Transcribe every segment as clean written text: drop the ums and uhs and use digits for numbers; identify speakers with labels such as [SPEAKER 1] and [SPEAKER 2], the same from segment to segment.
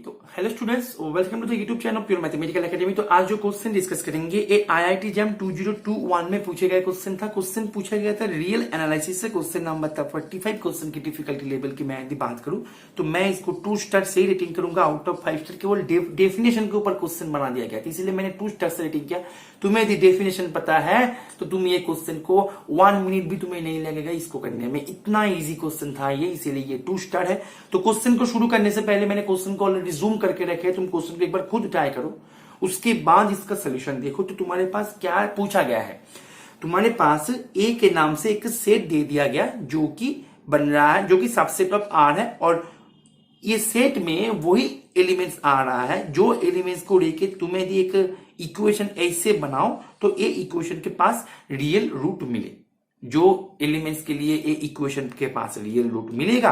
[SPEAKER 1] तो hello students, welcome to the YouTube channel pure mathematical academy. तो आज जो क्वेश्चन डिस्कस करेंगे ये आईआईटी जैम 2021 में पूछे गए क्वेश्चन था। क्वेश्चन पूछा गया था रियल एनालिसिस से। क्वेश्चन नंबर था 45। क्वेश्चन की डिफिकल्टी लेवल की मैं यदि बात करूं तो मैं इसको 2 स्टार से रेटिंग करूंगा आउट ऑफ 5 स्टार। केवल डेफिनेशन के ऊपर क्वेश्चन बना दिया गया था, इसीलिए मैंने 2 स्टार से रेटिंग किया। तुम्हें यदि डेफिनेशन पता है तो तुम ये क्वेश्चन को 1 मिनट भी तुम्हें नहीं लगेगा इसको करने में। इतना इजी क्वेश्चन था ये, इसीलिए ये 2 स्टार है। तो क्वेश्चन को शुरू करने से पहले मैंने क्वेश्चन को ऑलरेडी जूम करके रखे, तुम क्वेश्चन को एक बार खुद ट्राई करो, उसके बाद इसका सोल्यूशन देखो। तो तुम्हारे पास क्या पूछा गया है, तुम्हारे पास ए के नाम से एक सेट दे दिया गया जो कि बन रहा है, जो कि सबसेट ऑफ आर है, और ये सेट में वही एलिमेंट्स आ रहा है जो एलिमेंट्स को लेके तुम्हें यदि एक इक्वेशन ऐसे बनाओ तो ये इक्वेशन के पास रियल रूट मिले। जो एलिमेंट्स के लिए ये इक्वेशन के पास रियल रूट मिलेगा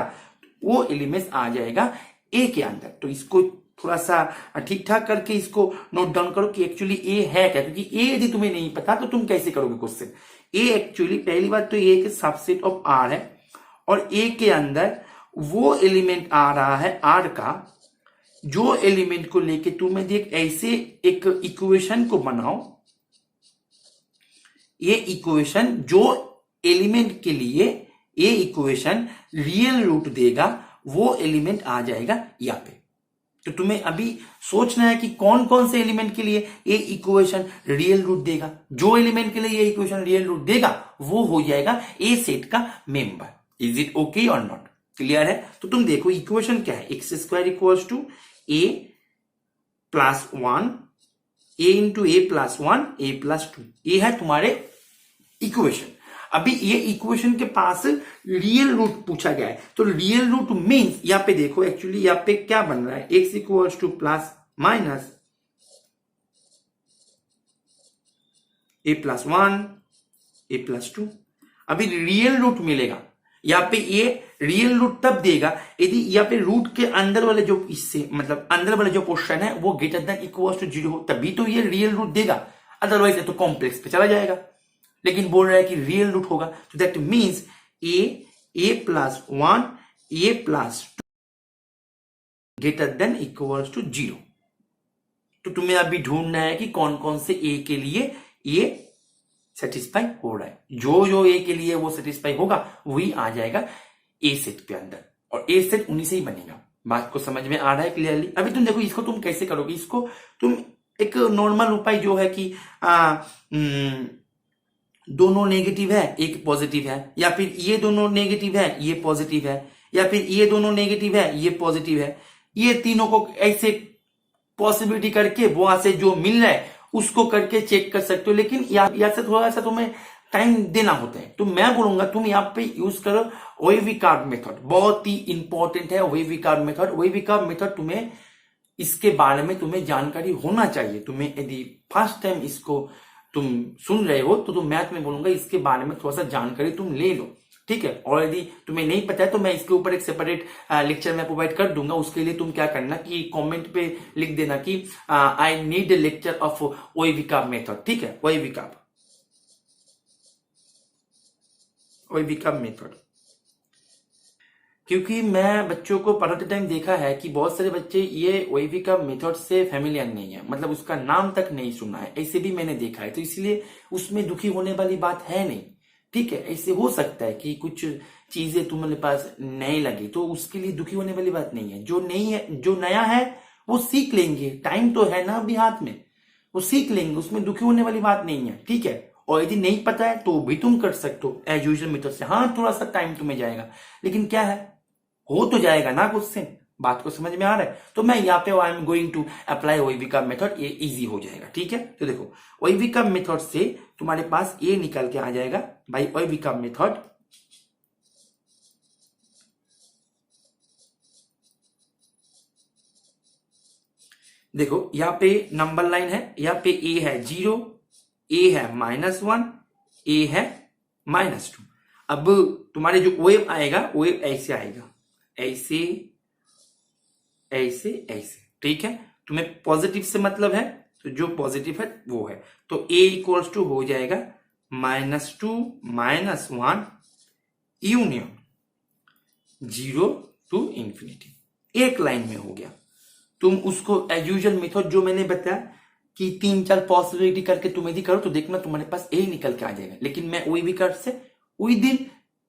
[SPEAKER 1] वो एलिमेंट्स आ जाएगा ए के अंदर। तो इसको थोड़ा सा ठीक ठाक करके इसको नोट डाउन करो कि एक्चुअली ए है क्या, क्योंकि ए यदि तुम्हें नहीं पता तो तुम कैसे करोगे क्वेश्चन। ए एक्चुअली पहली बात तो ये सबसेट ऑफ आर है, और ए के अंदर वो एलिमेंट आ रहा है आर का जो एलिमेंट को लेके तुम यदि ऐसे एक इक्वेशन को बनाओ, ये इक्वेशन जो एलिमेंट के लिए ये इक्वेशन रियल रूट देगा वो एलिमेंट आ जाएगा यहाँ पे। तो तुम्हें अभी सोचना है कि कौन कौन से एलिमेंट के लिए ये इक्वेशन रियल रूट देगा। जो एलिमेंट के लिए ये इक्वेशन रियल रूट देगा वो हो जाएगा ए सेट का मेंबर। इज इट ओके और नॉट? क्लियर है? तो तुम देखो इक्वेशन क्या है, X square equals to A plus 1 A into A plus 1 A plus 2, ये है तुम्हारे इक्वेशन। अभी ये इक्वेशन के पास रियल रूट पूछा गया है, तो रियल रूट मीन्स यहां पे देखो एक्चुअली यहां पे क्या बन रहा है, X equals to plus minus A plus 1 A plus 2। अभी रियल रूट मिलेगा यहाँ पे, ये रियल रूट तब देगा यदि यहाँ पे रूट के अंदर वाले जो इससे मतलब अंदर वाले जो पोर्शन है वो ग्रेटर देन इक्वल्स टू 0 हो, तभी तो ये रियल रूट देगा। अदरवाइज तो कॉम्प्लेक्स पे चला जाएगा। लेकिन बोल रहा है कि रियल रूट होगा, तो that means A plus 1 A plus 2 greater than equals to 0। तो तुम्हें अभी ढूंढना है कि कौन कौन से ए के लिए ये सेटिस्फाई हो रहा है। जो ए के लिए वो सेटिस्फाई होगा वही आ जाएगा ए सेट के अंदर, और ए सेट उन्हीं से ही बनेगा। बात को समझ में आ रहा है क्लियरली? अभी तुम देखो इसको तुम कैसे करोगे। इसको तुम एक नॉर्मल उपाय जो है कि दोनों नेगेटिव है एक पॉजिटिव है, या फिर ये दोनों नेगेटिव है ये पॉजिटिव है, या फिर ये दोनों नेगेटिव है ये पॉजिटिव है, ये तीनों को ऐसे पॉसिबिलिटी करके वहां से जो मिल रहा है उसको करके चेक कर सकते हो। लेकिन यहाँ से थोड़ा सा तुम्हें टाइम देना होता है, तो मैं बोलूंगा तुम यहाँ पे यूज करो वेविकार मेथड। बहुत ही इंपॉर्टेंट है वेविकार मेथड। वेविकार मेथड तुम्हें इसके बारे में तुम्हें जानकारी होना चाहिए। तुम्हें यदि फर्स्ट टाइम इसको तुम सुन रहे हो तो तुम मैथ में बोलूंगा इसके बारे में थोड़ा सा जानकारी तुम ले लो, ठीक है। और यदि तुम्हें नहीं पता है तो मैं इसके ऊपर एक सेपरेट लेक्चर में प्रोवाइड कर दूंगा। उसके लिए तुम क्या करना कि कमेंट पे लिख देना कि I need a lecture of वेविकार मेथड, ठीक है। वेविकार मेथड, क्योंकि मैं बच्चों को पढ़ाते टाइम देखा है कि बहुत सारे बच्चे ये वेविकार मेथड से फैमिलियर नहीं है, मतलब उसका नाम तक नहीं सुना है, ऐसे भी मैंने देखा है। तो इसलिए उसमें दुखी होने वाली बात है नहीं, ठीक है। ऐसे हो सकता है कि कुछ चीजें तुम्हारे पास नहीं लगी तो उसके लिए दुखी होने वाली बात नहीं है। जो नहीं है, जो नया है वो सीख लेंगे, टाइम तो है ना अभी हाथ में, वो सीख लेंगे, उसमें दुखी होने वाली बात नहीं है, ठीक है। और यदि नहीं पता है तो भी तुम कर सकते हो एज यूजुअल मेथड से। हाँ थोड़ा सा टाइम तुम्हें जाएगा, लेकिन क्या है हो तो जाएगा ना क्वेश्चन। बात को समझ में आ रहा है? तो मैं यहाँ पे I am going to apply वेविकार मेथड, ये इजी हो जाएगा, ठीक है। तो देखो वेविकार मेथड से तुम्हारे पास ये निकल के आ जाएगा बाय वेविकार मेथड। देखो यहाँ पे नंबर लाइन है, यहाँ पे ए है 0, ए है -1, ए है -2। अब तुम्हारे जो वेव आएगा वेव ऐसे आएगा, ऐसे ऐसे ऐसे, ठीक है। तुम्हें पॉजिटिव से मतलब है तो जो पॉजिटिव है वो है, तो ए इक्वल्स टू हो जाएगा -2 -1 यूनियन 0 to इंफिनिटी। एक लाइन में हो गया। तुम उसको एज यूजुअल मेथड जो मैंने बताया कि 3-4 पॉसिबिलिटी करके तुम यदि करो तो देखना तुम्हारे पास ए निकल के आ जाएगा। लेकिन मैं वही भी कर से विद इन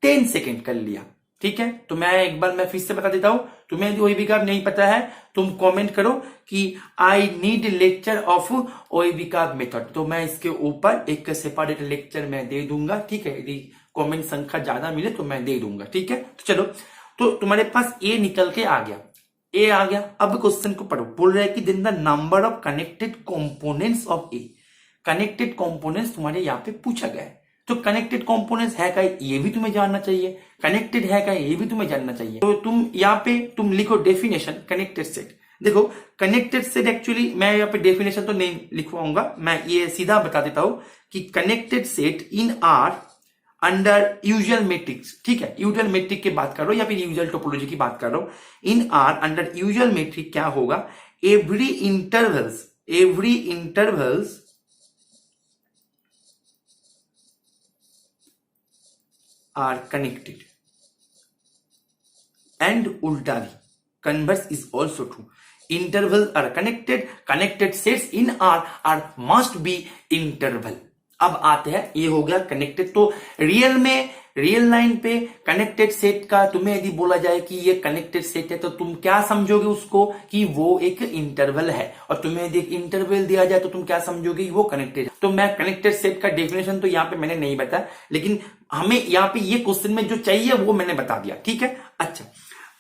[SPEAKER 1] 10 सेकेंड कर लिया। ठीक है, तो मैं एक बार मैं फिर से बता देता हूं, तुम्हें यदि ओईबी का नहीं पता है तुम कमेंट करो कि आई नीड लेक्चर ऑफ ओईबी का मेथड, तो मैं इसके ऊपर एक सेपरेट लेक्चर मैं दे दूंगा। ठीक है, यदि कमेंट संख्या ज्यादा मिले तो मैं दे दूंगा। ठीक है, तो चलो, तो तुम्हारे पास ए निकल के आ गया, ए आ गया। अब क्वेश्चन को पढ़ो। बोल रहा है कि then the number of connected components of A. Connected components तुम्हारे यहाँ पे पूछा गया है, तो कनेक्टेड कंपोनेंट्स है क्या ये भी तुम्हें जानना चाहिए, कनेक्टेड है क्या ये भी तुम्हें जानना चाहिए। तो तुम यहाँ पे तुम लिखो डेफिनेशन कनेक्टेड सेट। देखो कनेक्टेड सेट एक्चुअली मैं यहाँ पे डेफिनेशन तो नहीं लिखवाऊंगा, मैं ये सीधा बता देता हूं कि कनेक्टेड सेट इन आर अंडर यूजुअल मैट्रिक्स। ठीक है, यूजुअल मैट्रिक की बात कर रहा हूं या फिर यूजुअल टोपोलॉजी की बात कर रहा हूं। In R under usual metric क्या होगा, every intervals are connected and उल्टा भी, converse is also true. Interval are connected sets in R must be interval. अब आते हैं, ये हो गया कनेक्टेड। तो रियल लाइन पे कनेक्टेड सेट का तुम्हें यदि बोला जाए कि ये कनेक्टेड सेट है तो तुम क्या समझोगे उसको कि वो एक इंटरवल है, और तुम्हें यदि एक इंटरवल दिया जाए तो तुम क्या समझोगे कि वो कनेक्टेड है। तो मैं कनेक्टेड सेट का डेफिनेशन तो यहाँ पे मैंने नहीं बताया, लेकिन हमें यहाँ पे ये क्वेश्चन में जो चाहिए वो मैंने बता दिया। ठीक है, अच्छा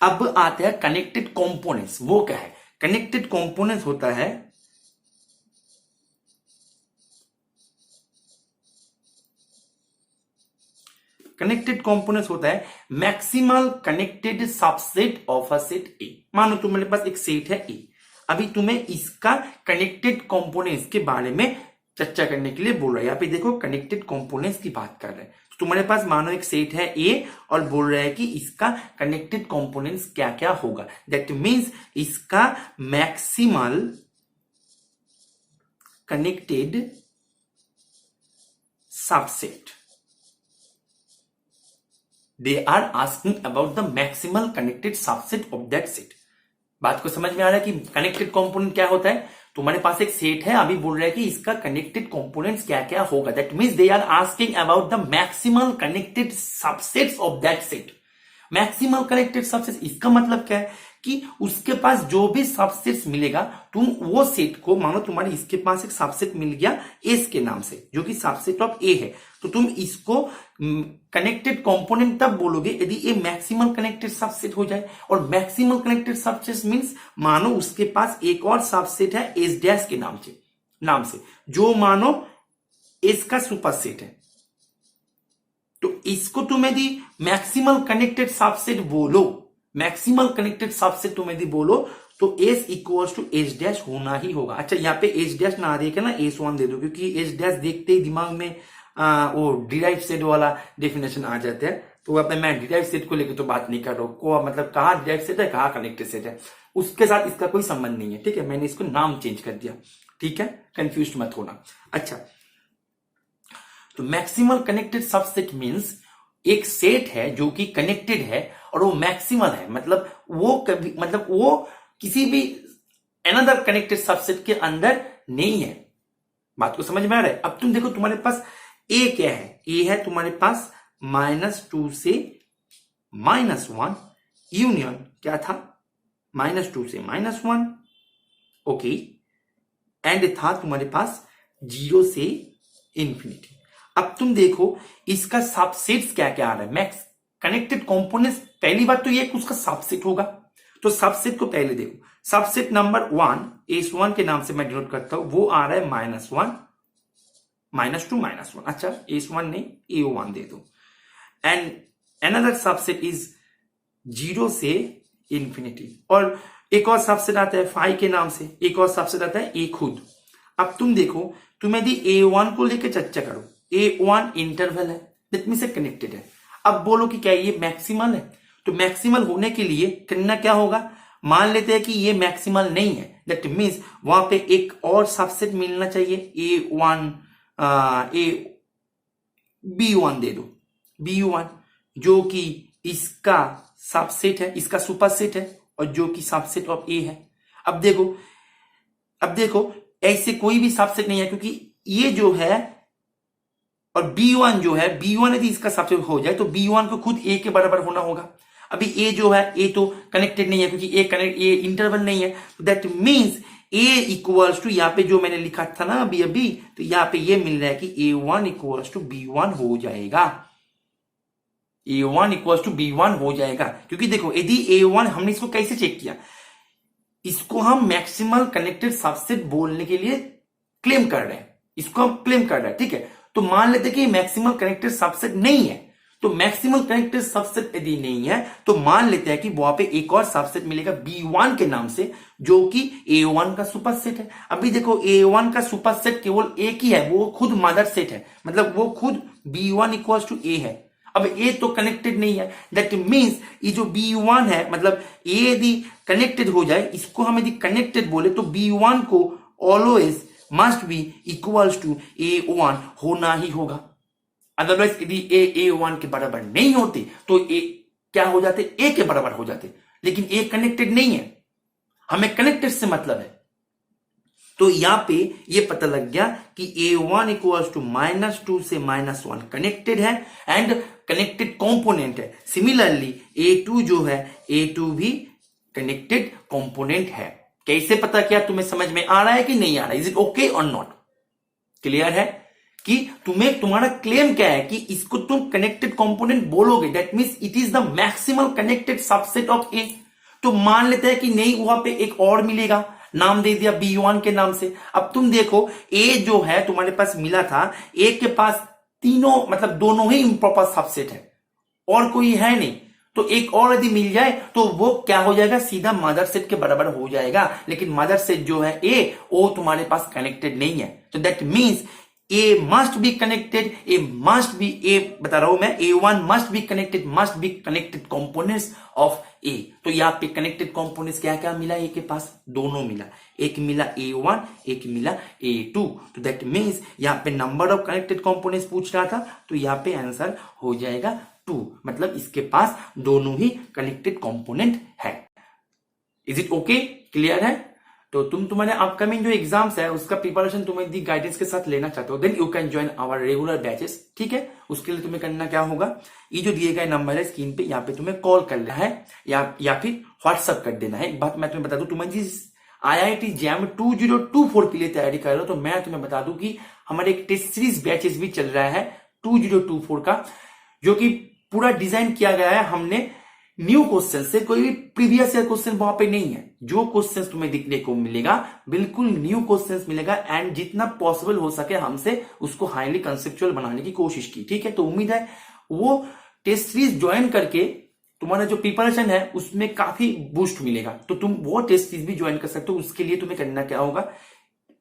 [SPEAKER 1] अब आते हैं कनेक्टेड कंपोनेंट्स। वो क्या है, कनेक्टेड कंपोनेंट्स होता है कनेक्टेड कंपोनेंट्स होता है maximal connected subset of a set ए। मानो तुम्हारे पास एक सेट है ए, अभी तुम्हें इसका कनेक्टेड कंपोनेंट्स के बारे में चर्चा करने के लिए बोल रहा है। यहाँ पे देखो कनेक्टेड कंपोनेंट्स की बात कर रहे हैं। तो तुम्हारे पास मानो एक सेट है ए और बोल रहा है कि इसका कनेक्टेड कंपोनेंट्स क्या क्या होगा। दैट मीन्स इसका maximal connected subset, they are asking about the maximal connected subset of that set। बात को समझ में आ रहा है कि कनेक्टेड कंपोनेंट क्या होता है। तुम्हारे पास एक सेट है, अभी बोल रहा है कि इसका कनेक्टेड कंपोनेंट्स क्या क्या होगा। That means they are asking about the maximal connected subsets of that set. Maximal connected subset इसका मतलब क्या है कि उसके पास जो भी सबसेट्स मिलेगा, तुम वो सेट को मानो तुम्हारे इसके पास एक सबसेट मिल गया एस के नाम से जो कि सबसेट ऑफ ए है, तो तुम इसको कनेक्टेड कंपोनेंट तब बोलोगे यदि ये मैक्सिमल कनेक्टेड सबसेट हो जाए। और मैक्सिमल कनेक्टेड सबसेट मींस मानो उसके पास एक और सबसेट है एस डैश के नाम से जो मानो एस का सुपरसेट है, तो इसको तुम यदि मैक्सिमल कनेक्टेड सबसेट बोलो, मैक्सिमल कनेक्टेड सबसेट तुम यदि बोलो तो S equals to H dash होना ही होगा। अच्छा यहाँ पे एच डैश ना देखे ना एस वन दे दो, क्योंकि एच डैश देखते ही दिमाग में वो डिराइव सेट वाला डेफिनेशन आ जाता है। तो अब मैं डिराइव सेट को लेकर तो बात नहीं कर रहा हूँ, को मतलब कहाँ डिराइव सेट है कहाँ कनेक्टेड सेट है, उसके साथ इसका कोई संबंध नहीं है। ठीक है, मैंने इसको नाम चेंज कर दिया। ठीक है, कंफ्यूज मत होना। अच्छा, तो मैक्सिमल कनेक्टेड सबसेट मींस एक सेट है जो कि कनेक्टेड है और वो मैक्सिमल है, मतलब वो किसी भी अनदर कनेक्टेड सबसेट के अंदर नहीं है। बात को समझ में आ रहा है। अब तुम देखो तुम्हारे पास ए क्या है, ए है तुम्हारे पास -2 से -1 यूनियन क्या था, -2 से -1। ओके, एंड था तुम्हारे पास 0 से इंफिनिटी। अब तुम देखो इसका सबसेट्स क्या क्या आ रहा है। मैक्स कनेक्टेड कंपोनेंट्स, पहली बात तो ये उसका सबसेट होगा, तो सबसेट को पहले देखो। सबसेट नंबर 1 S1 के नाम से मैं डिनोट करता हूं, वो आ रहा है -1 -2 -1। अच्छा, S1 नहीं A1 दे दो। एंड अनदर सबसेट इज 0 से इंफिनिटी, और एक और सबसेट आता है 5 के नाम से, एक और सबसेट आता है ए खुद। अब तुम देखो, तुम यदि A1 को लेकर चर्चा करो, A1 इंटरवल है, दैट मींस कनेक्टेड है। अब बोलो कि क्या ये मैक्सिमल है, तो मैक्सिमल होने के लिए करना क्या होगा, मान लेते हैं कि ये मैक्सिमल नहीं है, दैट मींस वहां पे एक और सबसेट मिलना चाहिए A1 B1 दे दो, B1 जो कि इसका सबसेट है, इसका सुपरसेट है और जो कि सबसेट ऑफ ए है। अब देखो ऐसे कोई भी सबसेट नहीं है, क्योंकि ये जो है और B1 जो है, B1 यदि इसका सबसेट हो जाए तो B1 को खुद A के बराबर होना होगा। अभी A जो है, A तो कनेक्टेड नहीं है क्योंकि A इंटरवल नहीं है, that means A equals to, यहाँ पे जो मैंने लिखा था ना अभी, तो यहाँ पे ये मिल रहा है कि A1 इक्वल्स टू B1 हो जाएगा। A1 इक्वल्स टू B1 हो जाएगा, क्योंकि देखो यदि A1, हमने इसको कैसे चेक किया, इसको हम मैक्सिमल कनेक्टेड सबसेट बोलने के लिए क्लेम कर रहे हैं, इसको हम क्लेम कर रहे हैं, ठीक है। तो मान लेते कि मैक्सिमल कनेक्टेड सबसेट नहीं है, तो मैक्सिमल कनेक्टेड सबसेट यदि नहीं है तो मान लेते हैं कि वहां पे एक और सबसेट मिलेगा B1 के नाम से, जो कि A1 का सुपरसेट है। अभी देखो A1 का सुपरसेट केवल एक ही है, वो खुद मदर सेट है, मतलब वो खुद B1 इक्वल्स टू A है। अब A तो कनेक्टेड नहीं है, दैट मीन्स ये जो B1 है, मतलब A यदि कनेक्टेड हो जाए, इसको हम यदि कनेक्टेड बोले तो B1 को always must be equals to A1 होना ही होगा। अदरवाइज यदि A1 के बराबर नहीं होते तो A क्या हो जाते, A के बराबर हो जाते, लेकिन A कनेक्टेड नहीं है, हमें कनेक्टेड से मतलब है। तो यहां पे ये पता लग गया कि A1 इक्वल्स टू -2 से -1 कनेक्टेड है एंड कनेक्टेड कंपोनेंट है। सिमिलरली A2 जो है, A2 भी कनेक्टेड कंपोनेंट है। कैसे पता किया, तुम्हें समझ में आ रहा है कि नहीं आ रहा है? इज इट ओके और नॉट? क्लियर है कि तुम्हारा क्लेम क्या है कि इसको तुम कनेक्टेड कंपोनेंट बोलोगे, that means it is the maximal connected subset of A. तो मान लेते हैं कि नहीं, वहां पे एक और मिलेगा, नाम दे दिया B1 के नाम से। अब तुम देखो ए जो है तुम्हारे पास मिला था, ए के पास तीनों मतलब दोनों ही इम्प्रॉपर सबसेट है और कोई है नहीं, तो एक और यदि मिल जाए तो वो क्या हो जाएगा, सीधा मदर सेट के बराबर हो जाएगा। लेकिन मदर सेट जो है ए, वो तुम्हारे पास कनेक्टेड नहीं है, तो that means A must be connected, बता रहा हूं मैं, A1 must be connected components of A। तो यहाँ पे कनेक्टेड कंपोनेंट्स क्या क्या मिला, A के पास दोनों मिला, एक मिला A1, एक मिला A2। तो दैट मीन्स यहाँ पे नंबर ऑफ कनेक्टेड कंपोनेंट्स पूछ रहा था, तो यहाँ पे आंसर हो जाएगा 2, मतलब इसके पास दोनों ही कनेक्टेड कंपोनेंट है। Is it okay? क्लियर है? तो तुम्हारे अपकमिंग जो एग्जाम्स है उसका प्रिपरेशन तुम यदि गाइडेंस के साथ लेना चाहते हो, then you can join our regular batches, ठीक है। उसके लिए तुम्हें करना क्या होगा, ये जो दिए गए नंबर है स्क्रीन पे, यहाँ पे तुम्हें कॉल करना है या फिर व्हाट्सअप कर देना है। एक बात मैं तुम्हें बता दूं, तुम्हें जिस IIT JAM 2024 के लिए तैयारी कर रहे हो, तो मैं तुम्हें बता दूं कि हमारे एक टेस्ट सीरीज बैचेस भी चल रहा है 2024 का, जो कि पूरा डिजाइन किया गया है हमने न्यू क्वेश्चन से। कोई भी प्रीवियस ईयर क्वेश्चन वहां पे नहीं है, जो क्वेश्चन तुम्हें दिखने को मिलेगा बिल्कुल न्यू क्वेश्चन मिलेगा, एंड जितना पॉसिबल हो सके हमसे उसको हाईली कंसेप्चुअल बनाने की कोशिश की, ठीक है। तो उम्मीद है वो टेस्ट सीरीज ज्वाइन करके तुम्हारा जो प्रिपरेशन है उसमें काफी बूस्ट मिलेगा, तो तुम वो टेस्ट सीरीज भी ज्वाइन कर सकते हो। उसके लिए तुम्हें करना क्या होगा,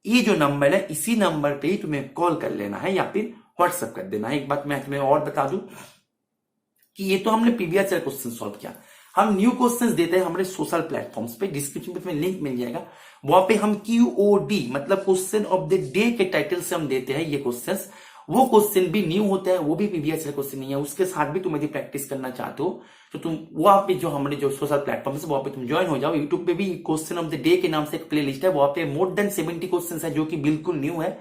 [SPEAKER 1] ये जो नंबर है इसी नंबर पे ही तुम्हें कॉल कर लेना है या फिर व्हाट्सएप कर देना है। एक बात मैं तुम्हें और बता दूं कि ये तो हमने प्रीवियस ईयर क्वेश्चन सॉल्व किया, हम न्यू क्वेश्चंस देते हैं हमारे सोशल प्लेटफॉर्म्स पे, डिस्क्रिप्शन में तुम्हें लिंक मिल जाएगा, वहां पे हम QOD मतलब क्वेश्चन ऑफ द डे के टाइटल से हम देते हैं ये क्वेश्चंस। वो क्वेश्चन भी न्यू होते हैं, वो भी प्रीवियस ईयर क्वेश्चन नहीं है, उसके साथ भी तुम यदि प्रैक्टिस करना चाहते हो तो तुम वहां पे जो हमारे जो सोशल प्लेटफॉर्म है वहां पे तुम ज्वाइन हो जाओ। यूट्यूब पे भी क्वेश्चन ऑफ द डे के नाम से एक प्ले लिस्ट है, वहां पे मोर देन 70 क्वेश्चन है जो कि बिल्कुल न्यू है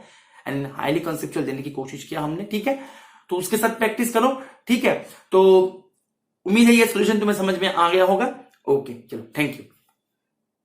[SPEAKER 1] एंड हाईली कंसेप्चुअल देने की कोशिश किया हमने, ठीक है। तो उसके साथ प्रैक्टिस करो, ठीक है। तो उम्मीद है ये सोल्यूशन तुम्हें समझ में आ गया होगा। ओके, चलो, थैंक यू।